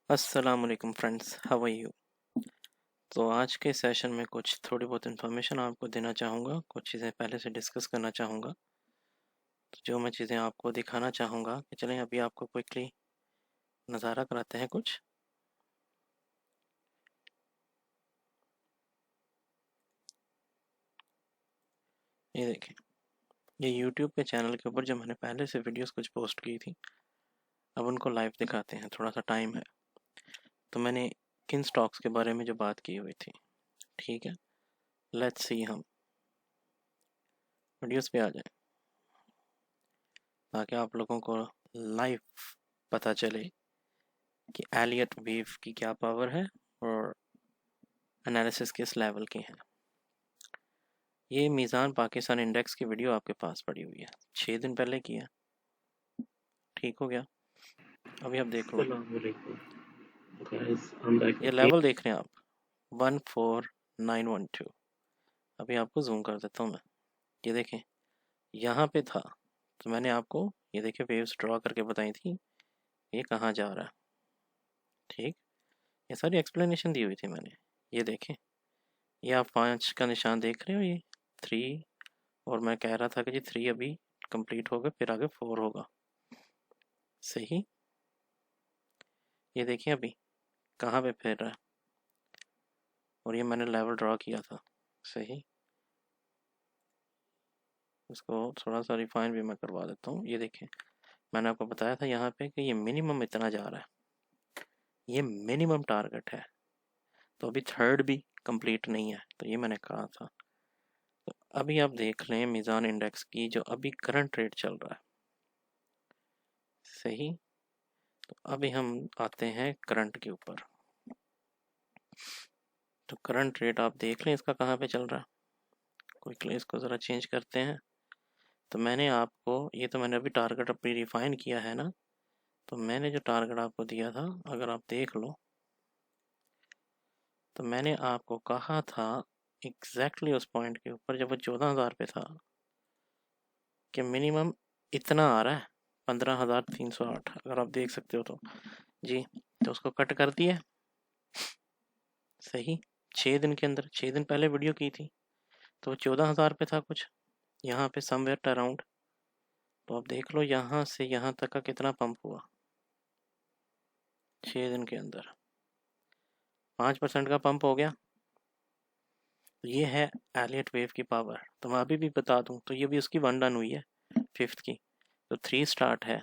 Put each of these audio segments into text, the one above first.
अस्सलाम वालेकुम friends, how are you. तो आज के सेशन में कुछ थोड़ी बहुत इन्फॉर्मेशन आपको देना चाहूँगा, कुछ चीज़ें पहले से डिस्कस करना चाहूँगा। तो जो मैं चीज़ें आपको दिखाना चाहूँगा कि चलें अभी आपको क्विकली नज़ारा कराते हैं कुछ। ये देखें, ये यूट्यूब के चैनल के ऊपर जो मैंने पहले से वीडियोस कुछ पोस्ट की थी, अब उनको लाइव दिखाते हैं। थोड़ा सा टाइम है तो मैंने किन स्टॉक्स के बारे में जो बात की हुई थी, ठीक है। लेट्स सी, हम वीडियोस पे आ जाएं ताकि आप लोगों को लाइव पता चले कि एलियट वेव की क्या पावर है और एनालिसिस किस लेवल की है। ये मीज़ान पाकिस्तान इंडेक्स की वीडियो आपके पास पड़ी हुई है, 6 दिन पहले की है। ठीक हो गया, अभी आप देख लो। ये लेवल देख रहे हैं आप, 14912। अभी आपको जूम कर देता हूँ मैं। ये देखें, यहाँ पे था तो मैंने आपको ये देखें वेव्स ड्रॉ करके बताई थी ये कहाँ जा रहा है। ठीक, ये सारी एक्सप्लेनेशन दी हुई थी मैंने। ये देखें, ये आप 5 का निशान देख रहे हो, ये 3, और मैं कह रहा था कि जी 3 अभी कंप्लीट होगा, फिर आगे 4 होगा। सही, ये देखिए अभी कहाँ पे फिर रहा है, और ये मैंने लेवल ड्रॉ किया था। सही, इसको थोड़ा सा रिफाइन भी मैं करवा देता हूँ। ये देखें, मैंने आपको बताया था यहाँ पे कि ये मिनिमम इतना जा रहा है, ये मिनिमम टारगेट है। तो अभी थर्ड भी कंप्लीट नहीं है, तो ये मैंने कहा था। तो अभी आप देख लें मीज़ान इंडेक्स की जो अभी करंट रेट चल रहा है। सही, तो अभी हम आते हैं करंट के ऊपर। तो करंट रेट आप देख लें इसका कहाँ पे चल रहा है। क्विकली इसको ज़रा चेंज करते हैं। तो मैंने आपको, ये तो मैंने अभी टारगेट अपनी रिफाइन किया है ना, तो मैंने जो टारगेट आपको दिया था अगर आप देख लो, तो मैंने आपको कहा था एग्जैक्टली उस पॉइंट के ऊपर जब वो 14,000 पे था कि मिनिमम इतना आ रहा है, 15,308, अगर आप देख सकते हो तो जी। तो उसको कट कर दिया। सही, 6 दिन के अंदर, 6 दिन पहले वीडियो की थी तो 14,000 पे था कुछ, यहाँ पे समवेयर अराउंड। तो आप देख लो यहाँ से यहाँ तक का कितना पंप हुआ 6 दिन के अंदर, 5% का पंप हो गया। ये है एलियट वेव की पावर। तो मैं अभी भी बता दूं तो ये भी उसकी 1 डन हुई है, 5th की, तो 3 स्टार्ट है।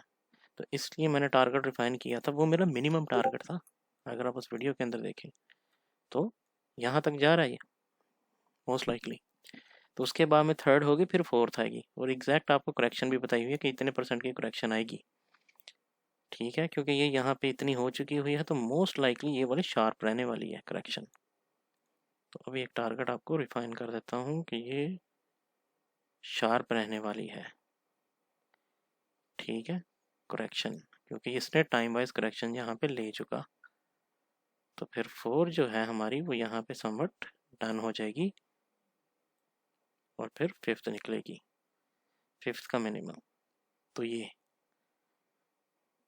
तो इसलिए मैंने टारगेट रिफाइन किया था, वो मेरा मिनिमम टारगेट था। अगर आप उस वीडियो के अंदर देखें तो यहाँ तक जा रहा है ये मोस्ट लाइकली। तो उसके बाद में थर्ड होगी, फिर फोर्थ आएगी, और एग्जैक्ट आपको करेक्शन भी बताई हुई है कि इतने % की करेक्शन आएगी। ठीक है, क्योंकि ये यहाँ पे इतनी हो चुकी हुई है तो मोस्ट लाइकली ये वाली शार्प रहने वाली है करेक्शन। तो अभी एक टारगेट आपको रिफाइन कर देता हूँ कि ये शार्प रहने वाली है। ठीक है, करेक्शन, क्योंकि इसने टाइम वाइज करेक्शन यहाँ पे ले चुका, तो फिर 4 जो है हमारी वो यहाँ पे समवट डन हो जाएगी, और फिर 5th निकलेगी, 5th का मिनिमम। तो ये,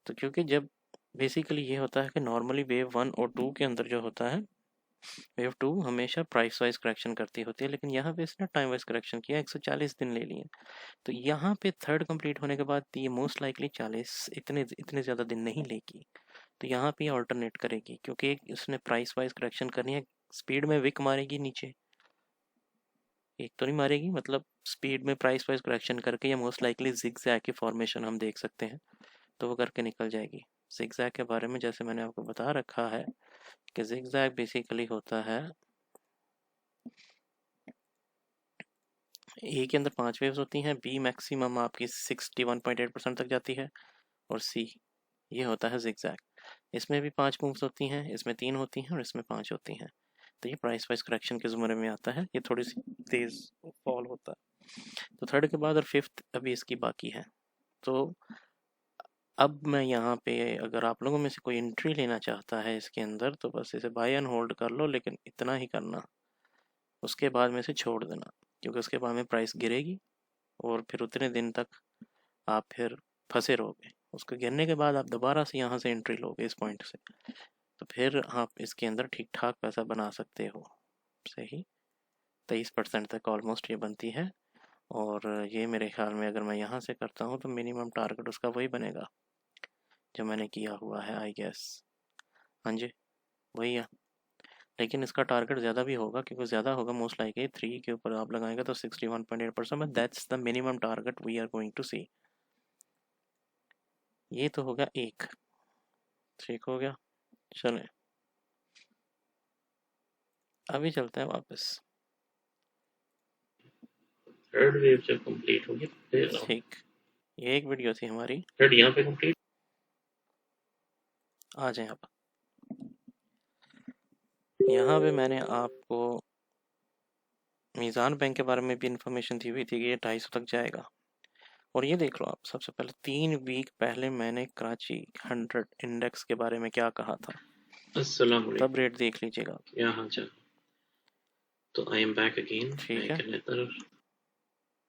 तो क्योंकि जब बेसिकली ये होता है कि नॉर्मली वेव 1 और 2 के अंदर जो होता है, वेव 2 हमेशा प्राइस वाइज करेक्शन करती होती है, लेकिन यहाँ पे इसने टाइम वाइज करेक्शन किया, 140 दिन ले लिए। तो यहाँ पे थर्ड कंप्लीट होने के बाद ये मोस्ट लाइकली 40 इतने इतने ज़्यादा दिन नहीं लेगी। तो यहाँ पे ऑल्टरनेट करेगी, क्योंकि इसने प्राइस वाइज करेक्शन करनी है। स्पीड में विक मारेगी नीचे, एक तो नहीं मारेगी, मतलब स्पीड में प्राइस वाइज करेक्शन करके, या मोस्ट लाइकली जिगजैग की फॉर्मेशन हम देख सकते हैं, तो वो करके निकल जाएगी। जिगजैग के बारे में जैसे मैंने आपको बता रखा है कि जिगजैग बेसिकली होता है, ए के अंदर 5 वेव्स होती हैं, बी मैक्सिमम आपकी 61.8% तक जाती है, और सी ये होता है जिगजैग। इसमें भी 5 मूव्स होती हैं, इसमें 3 होती हैं और इसमें 5 होती हैं। तो ये प्राइस वाइज करेक्शन के ज़ुमरे में आता है, ये थोड़ी सी तेज़ फॉल होता है। तो थर्ड के बाद और 5th अभी इसकी बाकी है। तो अब मैं यहाँ पे, अगर आप लोगों में से कोई एंट्री लेना चाहता है इसके अंदर, तो बस इसे बाय एंड होल्ड कर लो, लेकिन इतना ही करना, उसके बाद में से छोड़ देना, क्योंकि उसके बाद में प्राइस गिरेगी और फिर उतने दिन तक आप फिर फंसे रहोगे। उसके गिरने के बाद आप दोबारा से यहाँ से एंट्री लोगे इस पॉइंट से, तो फिर आप इसके अंदर ठीक ठाक पैसा बना सकते हो। सही 23% तक ऑलमोस्ट ये बनती है। और ये मेरे ख्याल में अगर मैं यहाँ से करता हूँ तो मिनिमम टारगेट उसका वही बनेगा जो मैंने किया हुआ है, आई गेस। हाँ जी, वही है। लेकिन इसका टारगेट ज़्यादा भी होगा, क्योंकि ज़्यादा होगा मोस्ट लाइकली 3 के ऊपर आप लगाएंगे तो 61.8%, but that's the minimum target we are going to see. ये तो होगा एक, ठीक हो गया। चलें अभी चलते हैं वापस। थर्ड वेव जब कंप्लीट होगी फिर ठीक, ये एक वीडियो थी हमारी। थर्ड यहाँ पे कंप्लीट। आ जाए आप। यहाँ पे मैंने आपको मीज़ान बैंक के बारे में भी इंफॉर्मेशन दी हुई थी कि ये 250 तक जाएगा। और ये देख लो आप, सबसे पहले 3 वीक पहले मैंने कराची 100 इंडेक्स के बारे में क्या कहा था, अस्सलाम तब वालेकुम, रेट देख लीजिएगा। क्या हाल चाल। तो आई एम बैक अगेन। ठीक है,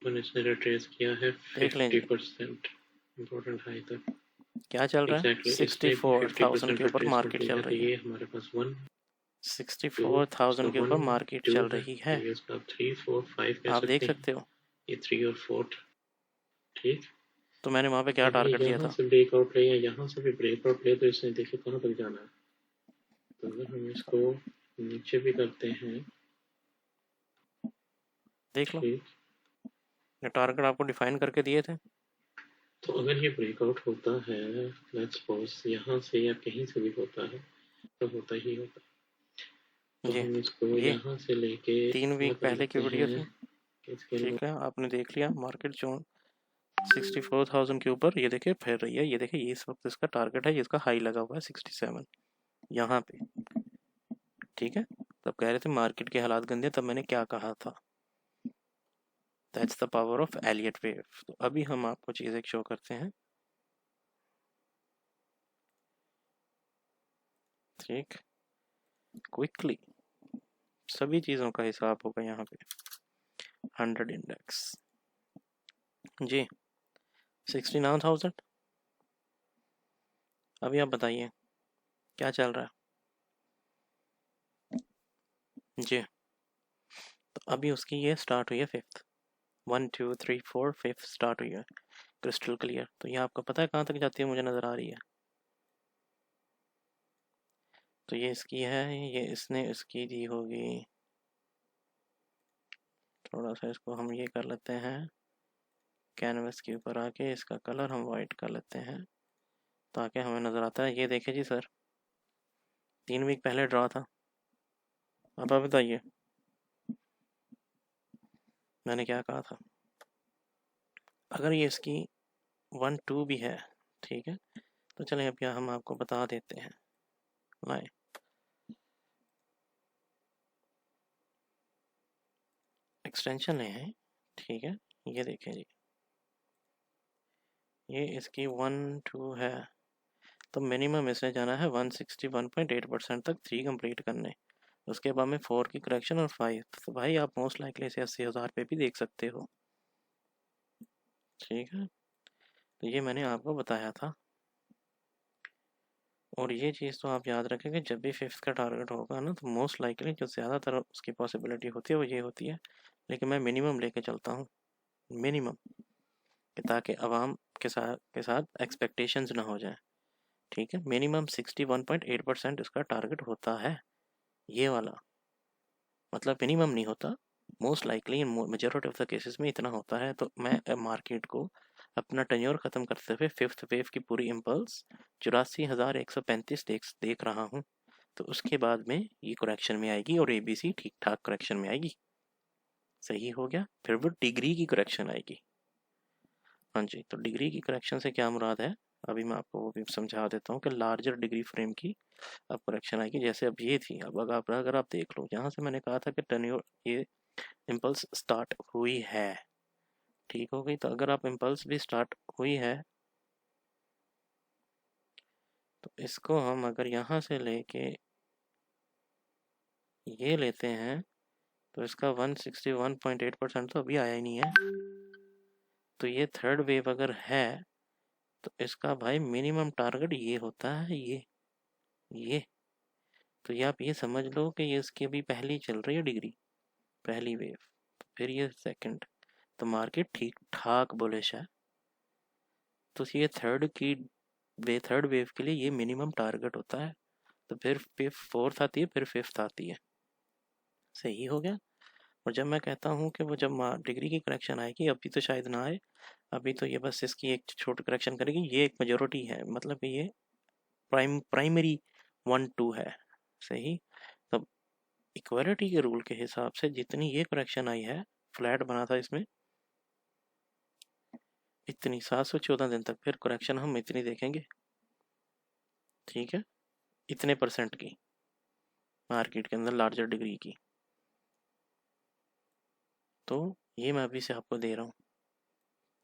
मैंने इसने रिट्रेस किया है देख लें जी 50% इम्पोर्टेंट हाई तक। क्या चल रहा है। एग्जैक्टली इसने भी 64,000 के 50% ऊपर रिट्रेस कर मार्केट लिया चल है। तो रही है। ये हमारे पास 1 2 64,000 के ऊपर 1 मार्केट 2 चल है, रही है, ये इसका 3 4 5 कह आप देख सकते हैं। सकते हो। ये 3 और 4, ठीक। तो मैंने वहाँ पे क्या अगर टारगेट दिया यहाँ था। से ब्रेकआउट ले या यहाँ से भी ब्रेकआउट ले तो इसने देखिए कहाँ तक जाना है। तो अगर हम इसको नीचे भी करते हैं, देख लो, ठीक। ये टारगेट आपको डिफाइन करके दिए थे। तो अगर ये ब्रेकआउट होता है, लेट्स सपोज यहाँ से या कहीं से भी होता है, तो होता ही होता है। तो जी, हम इसको ये यहाँ से लेके 3 क्या वीक कर पहले की लेते वीडियो हैं थी। कि इसके ठीक है, आपने देख लिया मार्केट जो 64,000 के ऊपर, ये देखिए फिर रही है। ये देखिए, ये इस वक्त इसका टारगेट है, इसका हाई लगा हुआ है 67 यहाँ पे। ठीक है, तब कह रहे थे मार्केट के हालात गंदे, तब मैंने क्या कहा था। That's the power of Elliott wave. तो अभी हम आपको चीज़ें शो करते हैं। ठीक, क्विकली सभी चीज़ों का हिसाब होगा यहाँ पे। 100 इंडेक्स जी 69,000। अभी आप बताइए क्या चल रहा है जी। तो अभी उसकी ये स्टार्ट हुई है 5th, 1 2 3 4 5th स्टार्ट हुई है, क्रिस्टल क्लियर। तो ये आपको पता है कहाँ तक जाती है, मुझे नज़र आ रही है। तो ये इसकी है, ये इसने इसकी दी होगी। थोड़ा सा इसको हम ये कर लेते हैं, कैनवस के ऊपर आके इसका कलर हम वाइट कर लेते हैं ताकि हमें नज़र आता है। ये देखिए जी सर, 3 वीक पहले ड्रा था। अब आप बताइए मैंने क्या कहा था। अगर ये इसकी 1 2 भी है, ठीक है, तो चलें अब यहाँ हम आपको बता देते हैं। लाए एक्सटेंशन ले हैं, ठीक है। ये देखें जी, ये इसकी 1 2 है, तो मिनिमम इसने जाना है 161.8% तक 3 कंप्लीट करने। उसके बाद में 4 की करेक्शन और 5। तो भाई आप मोस्ट लाइकली इसे 80,000 पे भी देख सकते हो। ठीक है, तो ये मैंने आपको बताया था। और ये चीज़ तो आप याद रखें कि जब भी 5th का टारगेट होगा ना, तो मोस्ट लाइकली जो ज़्यादातर उसकी पॉसिबिलिटी होती है वो ये होती है। लेकिन मैं मिनिमम लेके चलता हूँ, मिनिमम, ताकि आवाम के साथ एक्सपेक्टेशंस ना हो जाए। ठीक है, मिनिमम 61.8% इसका टारगेट होता है, ये वाला। मतलब मिनिमम नहीं होता, most likely in majority of the cases में इतना होता है। तो मैं मार्केट को अपना टेन्योर ख़त्म करते हुए 5th वेव की पूरी इम्पल्स 84,135 देख रहा हूँ। तो उसके बाद में ये करेक्शन में आएगी और ABC ठीक ठाक करेक्शन में आएगी। सही हो गया, फिर वो डिग्री की करेक्शन आएगी। हाँ जी, तो डिग्री की करेक्शन से क्या मुराद है, अभी मैं आपको वो भी समझा देता हूँ कि लार्जर डिग्री फ्रेम की अब करेक्शन आएगी। जैसे अब ये थी, अब अगर आप देख लो, यहाँ से मैंने कहा था कि टेन्योर ये इम्पल्स स्टार्ट हुई है, ठीक हो गई। तो अगर आप इम्पल्स भी स्टार्ट हुई है, तो इसको हम अगर यहाँ से लेके ये लेते हैं, तो इसका 161.8% तो अभी आया ही नहीं है। तो ये थर्ड वेव अगर है, तो इसका भाई मिनिमम टारगेट ये होता है, ये तो ये आप ये समझ लो कि ये इसकी अभी पहली चल रही है डिग्री, पहली वेव, फिर ये सेकंड, तो मार्केट ठीक ठाक बुलिश है। तो ये थर्ड वेव के लिए ये मिनिमम टारगेट होता है। तो फिर फोर्थ आती है, फिर फिफ्थ आती है। सही हो गया। और जब मैं कहता हूँ कि वो जब डिग्री की करेक्शन आएगी, अभी तो शायद ना आए, अभी तो ये बस इसकी एक छोटी करेक्शन करेगी, ये एक मेजोरिटी है, मतलब कि ये प्राइमरी 1-2 है। सही। तब इक्वालिटी के रूल के हिसाब से जितनी ये करेक्शन आई है, फ्लैट बना था इसमें, इतनी 714 दिन तक फिर करेक्शन हम इतनी देखेंगे। ठीक है, इतने परसेंट की मार्केट के अंदर लार्जर डिग्री की। तो ये मैं अभी से आपको दे रहा हूँ।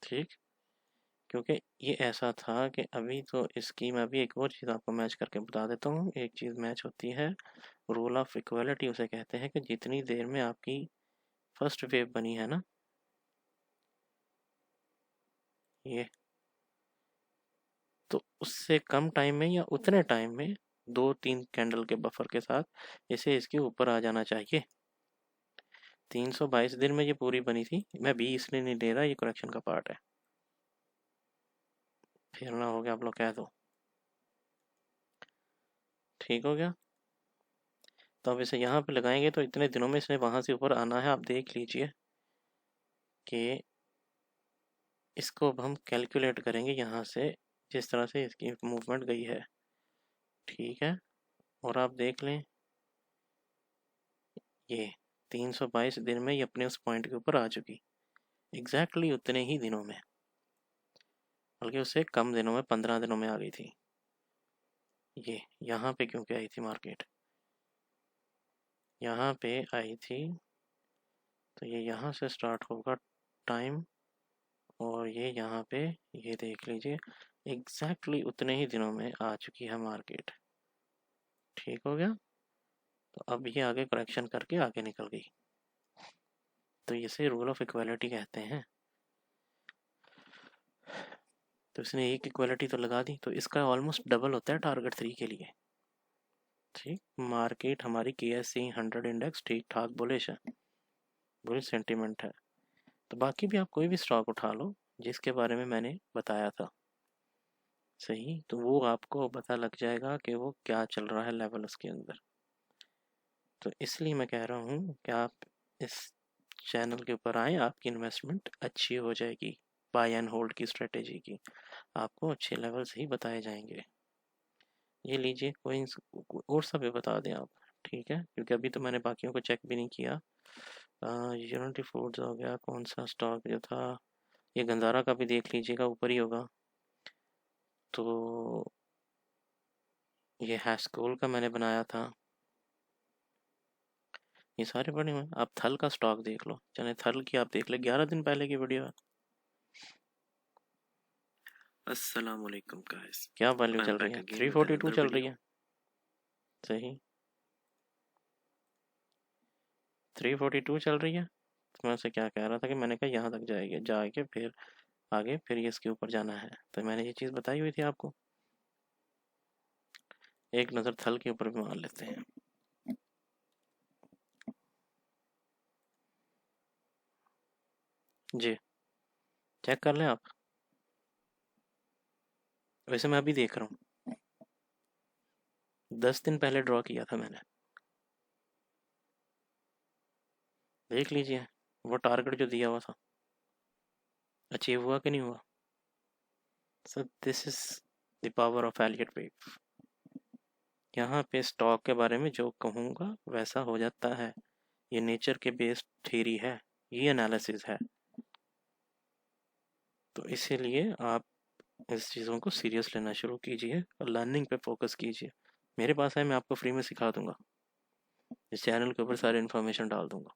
ठीक, क्योंकि ये ऐसा था कि अभी तो इसकी मैं अभी एक और चीज़ आपको मैच करके बता देता हूँ। एक चीज़ मैच होती है, रूल ऑफ इक्वालिटी उसे कहते हैं, कि जितनी देर में आपकी फर्स्ट वेव बनी है ना, ये, तो उससे कम टाइम में या उतने टाइम में 2-3 कैंडल के बफर के साथ इसे इसके ऊपर आ जाना चाहिए। 322 दिन में ये पूरी बनी थी, मैं भी इसलिए नहीं ले रहा, ये करेक्शन का पार्ट है। फिर ना हो गया, आप लोग कह दो। ठीक हो गया। तो अब इसे यहाँ पे लगाएंगे तो इतने दिनों में इसने वहाँ से ऊपर आना है। आप देख लीजिए कि इसको अब हम कैलकुलेट करेंगे यहाँ से, जिस तरह से इसकी मूवमेंट गई है। ठीक है, और आप देख लें, ये 322 दिन में ये अपने उस पॉइंट के ऊपर आ चुकी, एग्जैक्टली उतने ही दिनों में, बल्कि उससे कम दिनों में, 15 दिनों में आ गई थी। ये यहाँ पे क्योंकि आई थी मार्केट, यहाँ पे आई थी, तो ये यहाँ से स्टार्ट होगा टाइम, और ये यहाँ पे, ये देख लीजिए एग्जैक्टली उतने ही दिनों में आ चुकी है मार्केट। ठीक हो गया। तो अब ये आगे करेक्शन करके आगे निकल गई, तो इसे रूल ऑफ इक्वालिटी कहते हैं। तो इसने एक इक्वालिटी तो लगा दी, तो इसका ऑलमोस्ट डबल होता है टारगेट 3 के लिए। ठीक, मार्केट हमारी KSE 100 इंडेक्स ठीक ठाक बुलिश है, बुलिश सेंटीमेंट है। तो बाकी भी आप कोई भी स्टॉक उठा लो जिसके बारे में मैंने बताया था, सही, तो वो आपको पता लग जाएगा कि वो क्या चल रहा है लेवल उसके अंदर। तो इसलिए मैं कह रहा हूँ कि आप इस चैनल के ऊपर आए, आपकी इन्वेस्टमेंट अच्छी हो जाएगी। बाय एंड होल्ड की स्ट्रेटेजी की आपको अच्छे लेवल्स ही बताए जाएंगे। ये लीजिए, कोई और सब भी बता दें आप। ठीक है, क्योंकि अभी तो मैंने बाकियों को चेक भी नहीं किया। यूनिटी फूड्स हो गया, कौन सा स्टॉक जो था, ये गंजारा का भी देख लीजिएगा, ऊपर ही होगा। तो ये हैस्कोल का मैंने बनाया था, ये सारे बने हुए। आप थल का स्टॉक देख लो, चले थल की आप देख ले, 11 दिन पहले की वीडियो है। अस्सलाम वालेकुम गाइस, क्या वैल्यू चल रही है? 342 चल रही है। सही, 342 चल रही है। तो मैं उसे क्या कह रहा था कि मैंने कहा यहाँ तक जाएगी, जाके फिर आगे फिर ये इसके ऊपर जाना है। तो मैंने ये चीज़ बताई हुई थी आपको। एक नज़र थल के ऊपर भी मार लेते हैं। जी, चेक कर लें आप। वैसे मैं अभी देख रहा हूँ, 10 दिन पहले ड्रॉ किया था मैंने, देख लीजिए वो टारगेट जो दिया हुआ था अचीव हुआ कि नहीं हुआ। So this is the power of Elliott wave. यहाँ पे स्टॉक के बारे में जो कहूँगा वैसा हो जाता है, ये नेचर के बेस्ड थ्योरी है, ये एनालिसिस है। तो इसीलिए आप इस चीज़ों को सीरियस लेना शुरू कीजिए और लर्निंग पे फोकस कीजिए। मेरे पास है, मैं आपको फ्री में सिखा दूंगा, इस चैनल के ऊपर सारी इन्फॉर्मेशन डाल दूंगा,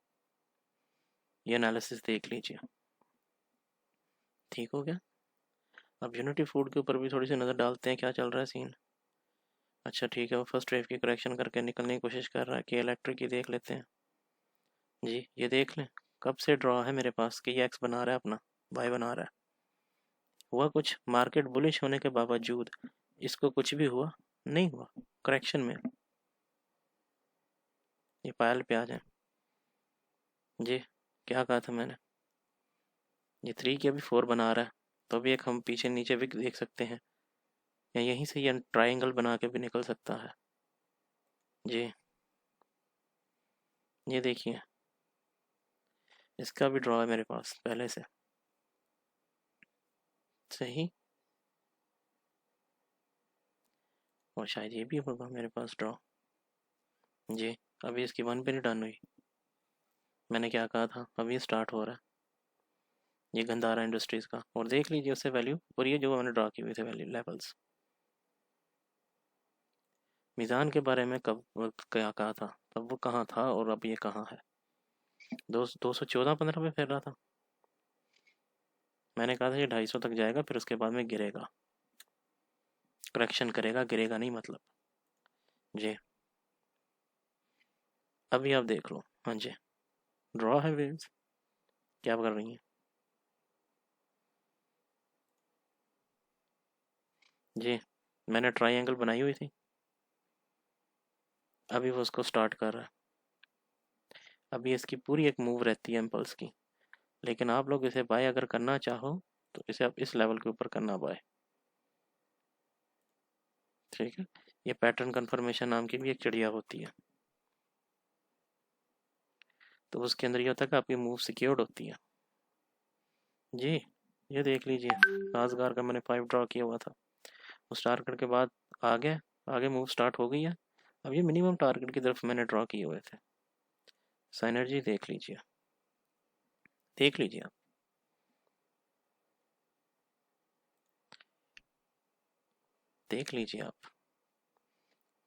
ये एनालिसिस देख लीजिए। ठीक हो गया। अब यूनिटी फूड के ऊपर भी थोड़ी सी नज़र डालते हैं, क्या चल रहा है सीन। अच्छा ठीक है, वो फर्स्ट वेव की करेक्शन करके निकलने की कोशिश कर रहा है, कि इलेक्ट्रिक की देख लेते हैं। जी, ये देख लें, कब से ड्रॉ है मेरे पास कि ये एक्स बना रहा है, अपना वाई बना रहा है। हुआ कुछ, मार्केट बुलिश होने के बावजूद इसको कुछ भी हुआ नहीं, हुआ करेक्शन में। ये पायल पे आ जाए जी। क्या कहा था मैंने, ये 3 की अभी 4 बना रहा है, तो अभी एक हम पीछे नीचे भी देख सकते हैं, या यहीं से ये ट्राइंगल बना के भी निकल सकता है जी। ये देखिए, इसका भी ड्रॉ है मेरे पास पहले से, सही, और शायद ये भी होगा मेरे पास ड्रॉ जी। अभी इसकी 1 पे नहीं डन हुई, मैंने क्या कहा था, अभी स्टार्ट हो रहा है ये गंधारा इंडस्ट्रीज का, और देख लीजिए उससे वैल्यू, और ये जो मैंने ड्रॉ की हुई थे वैल्यू लेवल्स। मीज़ान के बारे में कब क्या कहा था, तब वो कहाँ था और अब ये कहाँ है, 214.15 पे फिर रहा था, मैंने कहा था ये 250 तक जाएगा, फिर उसके बाद में गिरेगा, करेक्शन करेगा, गिरेगा नहीं मतलब जी। अभी आप देख लो, हाँ जी, ड्रॉ है वेव्स, क्या कर रही हैं जी। मैंने ट्राइंगल बनाई हुई थी, अभी वो उसको स्टार्ट कर रहा है, अभी इसकी पूरी एक मूव रहती है इम्पल्स की, लेकिन आप लोग इसे बाय अगर करना चाहो तो इसे आप इस लेवल के ऊपर करना बाय, ठीक है। ये पैटर्न कन्फर्मेशन नाम की भी एक चिड़िया होती है, तो उसके अंदर ये होता है कि आपकी मूव सिक्योर्ड होती है जी। ये देख लीजिए, राजगार का मैंने 5 ड्रॉ किया हुआ था, उस टारगेट के बाद आगे आगे मूव स्टार्ट हो गई है, अब ये मिनिमम टारगेट की तरफ मैंने ड्रॉ किए हुए थे, साइनर्जी देख लीजिए, देख लीजिए आप, देख लीजिए आप,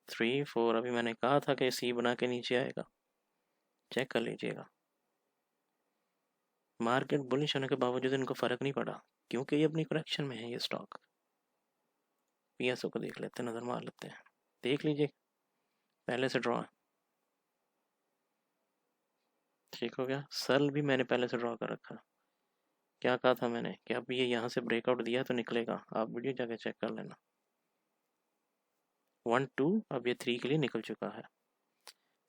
3 4, अभी मैंने कहा था कि सी बना के नीचे आएगा, चेक कर लीजिएगा। मार्केट बुलिश होने के बावजूद इनको फर्क नहीं पड़ा, क्योंकि ये अपनी करेक्शन में है ये स्टॉक। पीएसओ को देख लेते हैं, नजर मार लेते हैं, देख लीजिए, पहले से ड्रॉ है, ठीक हो गया। सेल भी मैंने पहले से ड्रॉ कर रखा, क्या कहा था मैंने कि अब ये यहाँ से ब्रेकआउट दिया तो निकलेगा, आप वीडियो जाके चेक कर लेना। 1 2, अब ये 3 के लिए निकल चुका है,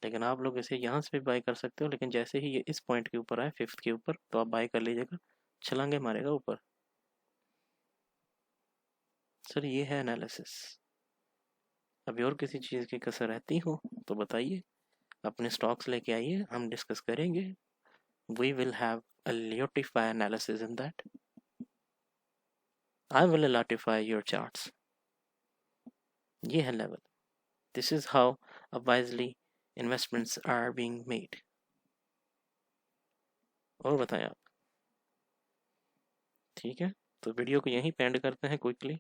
लेकिन आप लोग इसे यहाँ से भी बाय कर सकते हो, लेकिन जैसे ही ये इस पॉइंट के ऊपर आए 5th के ऊपर, तो आप बाय कर लीजिएगा, छलांगे मारेगा ऊपर। सर ये है एनालिसिस, अभी और किसी चीज़ की कसर रहती हो तो बताइए, अपने स्टॉक्स लेके आइए, हम डिस्कस करेंगे, we will have a Leotify analysis in that. I will Leotify your charts. ये है level, this is how wisely investments are being made. और बताएं आप, ठीक है, तो वीडियो को यहीं पे एंड करते हैं क्विकली।